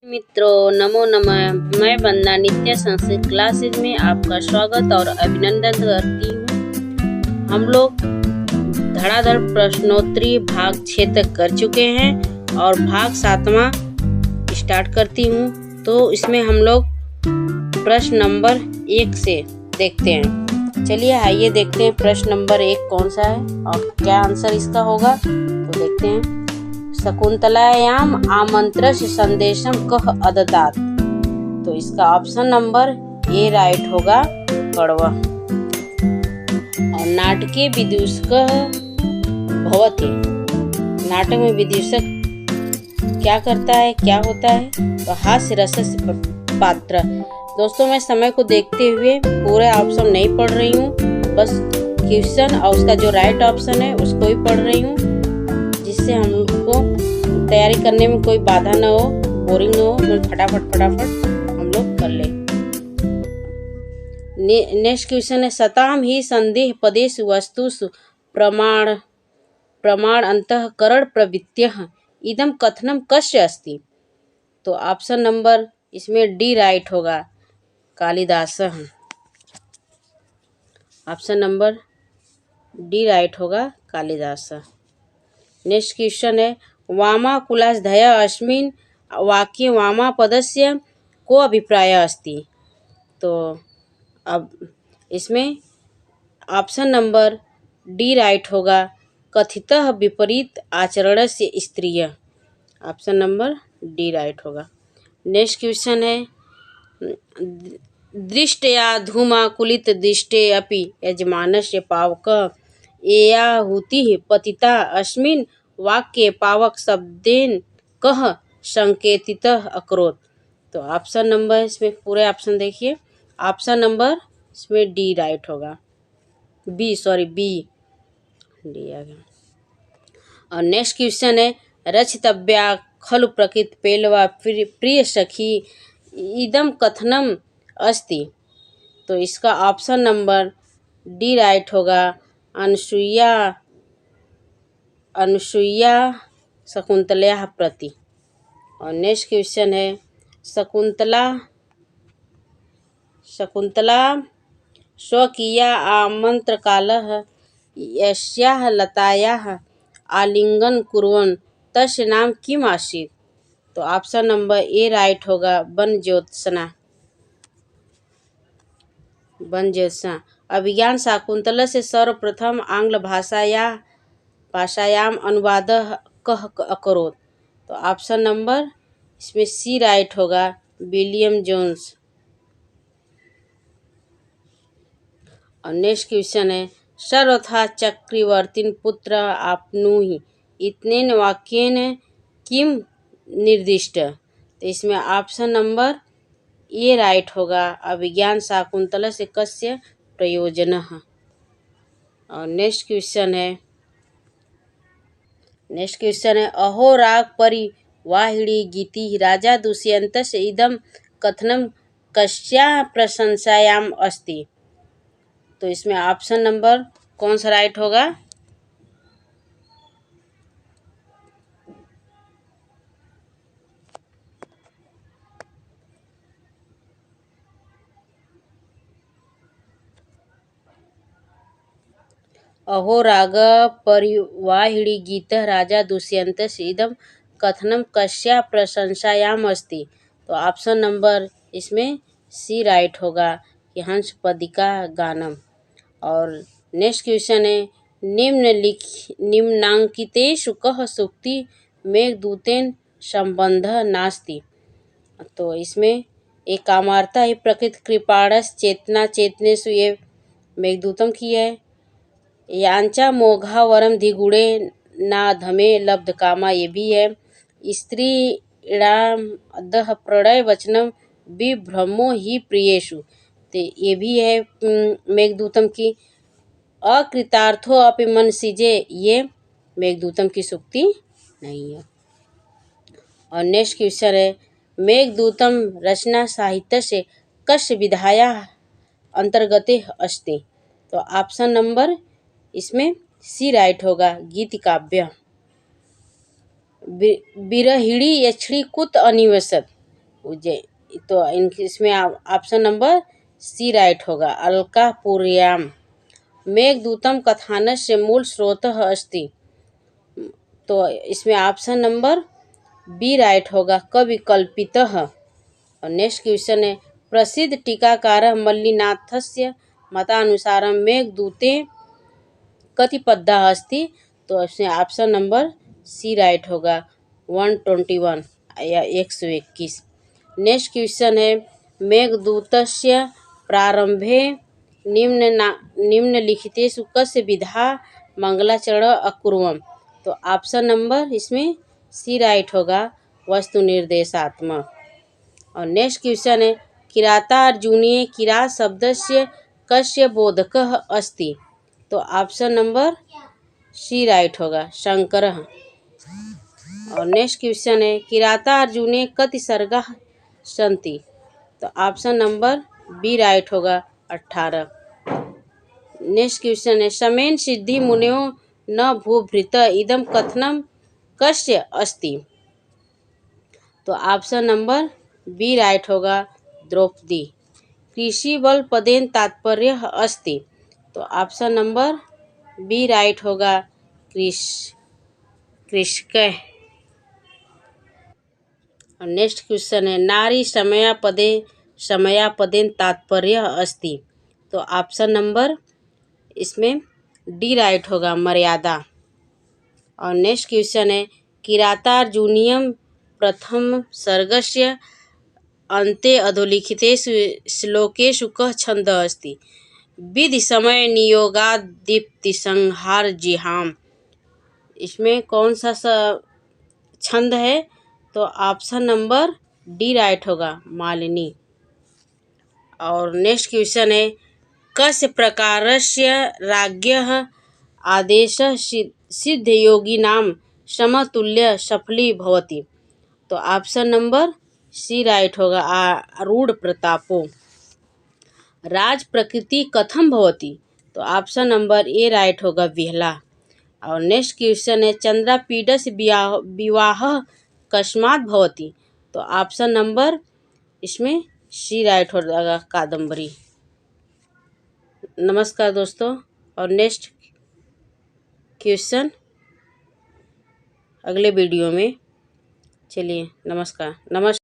मित्रों, नमो नमः। मैं वंदना नित्य संस्कृत क्लासेज में आपका स्वागत और अभिनंदन करती हूँ। हम लोग धड़ाधड़ प्रश्नोत्तरी भाग 6 तक कर चुके हैं और भाग 7वां स्टार्ट करती हूँ। तो इसमें हम लोग प्रश्न नंबर 1 से देखते हैं। चलिए आइए देखते हैं प्रश्न नंबर 1 कौन सा है और क्या आंसर इसका होगा। तो देखते हैं। शकुंतलायाम आमंत्रस्य संदेशम कः अददात्। तो इसका ऑप्शन नंबर ए राइट होगा, कड़वा। और नाटके विदूषकः भवति। नाटक में विदूषक क्या करता है, क्या होता है? तो हास्य रस पात्र। दोस्तों, मैं समय को देखते हुए पूरे ऑप्शन नहीं पढ़ रही हूँ, बस क्वेश्चन और उसका जो राइट ऑप्शन है उसको ही पढ़ रही हूँ, जिससे हमको तैयारी करने में कोई बाधा न हो, बोरिंग न हो। तो फटाफट हम लोग कर ले। नेक्स्ट क्वेश्चन है, सताम ही संदेह पदेषु वस्तुषु प्रमाण अंतःकरण प्रवृत्त्यः इदं कथनं कस्य अस्ति। तो ऑप्शन नंबर इसमें डी राइट होगा, कालिदासः। ऑप्शन नंबर डी राइट होगा, कालिदासः। नेक्स्ट क्वेश्चन है, वामाकुलाधया अस्मिन् वाक्ये वामापदस्य को अभिप्रायः अस्ति। तो अब इसमें ऑप्शन नंबर डी राइट होगा, कथितः विपरीत आचरणस्य स्त्रियः। ऑप्शन नंबर डी राइट होगा। नेक्स्ट क्वेश्चन है, दृष्टया धूमाकुलित दृष्टे अपि यजमानस्य पावकः एयाहुतिः पतिता अस्मिन् वाक्ये पावक शब्देन कः संकेतितः अकरोत्। तो ऑप्शन नंबर इसमें पूरे ऑप्शन देखिए। ऑप्शन नंबर इसमें डी राइट होगा, बी डी आ गया। और नेक्स्ट क्वेश्चन है, रचितव्या खलु प्रकृत पेलवा प्रिय सखी इदम कथनम अस्ति। तो इसका ऑप्शन नंबर डी राइट होगा, अनुसुईया शकुंतला प्रति। और नेक्स्ट क्वेश्चन है, शकुंतला स्वकीया आमंत्रकालः यस्याः लतायाः आलिंगन कुर्वन् तस्य नाम किम् आसीत्। तो ऑप्शन नंबर ए राइट होगा, वनज्योत्सना। अभिज्ञान शाकुंतल से सर्वप्रथम आंग्ल भाषायाम अनुवादः कः अकरोत्। तो ऑप्शन नंबर इसमें सी राइट होगा, विलियम जोन्स। और नेक्स्ट क्वेश्चन है, सर्वथा चक्रवर्तीन पुत्र आपनुहि इतनेन वाक्येन किम निर्दिष्ट। तो इसमें ऑप्शन नंबर ए राइट होगा, अभिज्ञान शाकुंतल से कस्य प्रयोजनः। और नेक्स्ट क्वेश्चन है, अहो राग परिवाहिणी गीति राजा दुष्यन्तस्य इदं कथनं कस्याः प्रशंसायाम् अस्ति। तो इसमें ऑप्शन नंबर कौन सा राइट होगा? अहो राग परिवाहिणी गीतः राजा दुष्यन्तस्य इदं कथनं कस्याः प्रशंसायाम् अस्ति। तो ऑप्शन नंबर इसमें सी राइट होगा, कि हंसपदिका गानम। और नेक्स्ट क्वेश्चन है, निम्नांकितेषु कः सूक्ति मेघदूतेन संबंधः नास्ति। तो इसमें एक कामार्ता ही प्रकृत कृपाणस चेतना चेतनेषु ये मेघदूतम की है। यांचा मोघा वरम धिगुणे नाधमे लब्ध कामा, ये भी है। स्त्रीणाम अदह प्रणय वचनम विभ्रमो ही प्रियेषु, तो ये भी है मेघदूतम की। अकृतार्थो अपि मन सिजे, ये मेघदूतम की सूक्ति नहीं है। और नेक्स्ट क्वेश्चन है, मेघदूतम रचना साहित्य से कस्य विधायाः अंतर्गते अस्ति। तो ऑप्शन नंबर इसमें सी राइट होगा, गीति काव्य। विरहिणी यक्षिणी कुत अनिवसत। तो इसमें ऑप्शन नंबर सी राइट होगा। अलकापुर्याम मेघदूतम कथानस्य मूल स्रोतः अस्ति। तो इसमें ऑप्शन नंबर बी राइट होगा, कविकल्पितः। और नेक्स्ट क्वेश्चन है, प्रसिद्ध टीकाकारः मल्लिनाथस्य मतानुसारं मेघदूते कति पद्यः अस्ति। तो इसमें ऑप्शन नंबर सी राइट होगा, 121 या 121। नेक्स्ट क्वेश्चन है, मेघदूतस्य प्रारंभे निम्नलिखितेषु कस्य विधा मंगलाचरण अकुर्वम्। तो ऑप्शन नंबर इसमें सी राइट होगा, वस्तु निर्देशात्मक। और नेक्स्ट क्वेश्चन है, किरातार्जुनीय किरात शब्दस्य कस्य बोधकः अस्ति। तो ऑप्शन नंबर सी राइट होगा, शंकरः। और नेक्स्ट क्वेश्चन है, किरातार्जुने कति सर्गाः सन्ति। तो ऑप्शन नंबर बी राइट होगा, 18। नेक्स्ट क्वेश्चन है, समेन सिद्धि मुनयो न भूभृत इदम कथनम कस्य अस्ति। तो ऑप्शन नंबर बी राइट होगा, द्रौपदी। कृषि बल पदेन तात्पर्य अस्ति। तो ऑप्शन नंबर बी राइट होगा, कृषकः। और नेक्स्ट क्वेश्चन है, नारी समयापदेन तात्पर्य अस्ति। तो ऑप्शन नंबर इसमें डी राइट होगा, मर्यादा। और नेक्स्ट क्वेश्चन है, किरातार्जुनीयं प्रथम सर्गस्य अन्ते अधोलिखितेषु श्लोकेषु कः छन्दः अस्ति। विधि समय नियोगात् दीप्ति संहार जिहाम। इसमें कौन सा छंद है। तो ऑप्शन नंबर डी राइट होगा, मालिनी। और नेक्स्ट क्वेश्चन है, कस्य प्रकारस्य राज्ञः आदेशः सिद्धयोगिनां समतुल्य सफली भवति। तो ऑप्शन नंबर सी राइट होगा, आरूढ़ प्रतापो। राज प्रकृति कथम भवति। तो ऑप्शन नंबर ए राइट होगा, विहला। और नेक्स्ट क्वेश्चन है, चंद्रापीडस्य विवाहः कस्मात् भवति। तो ऑप्शन नंबर इसमें सी राइट होगा, कादम्बरी। नमस्कार दोस्तों, और नेक्स्ट क्वेश्चन अगले वीडियो में। चलिए, नमस्कार।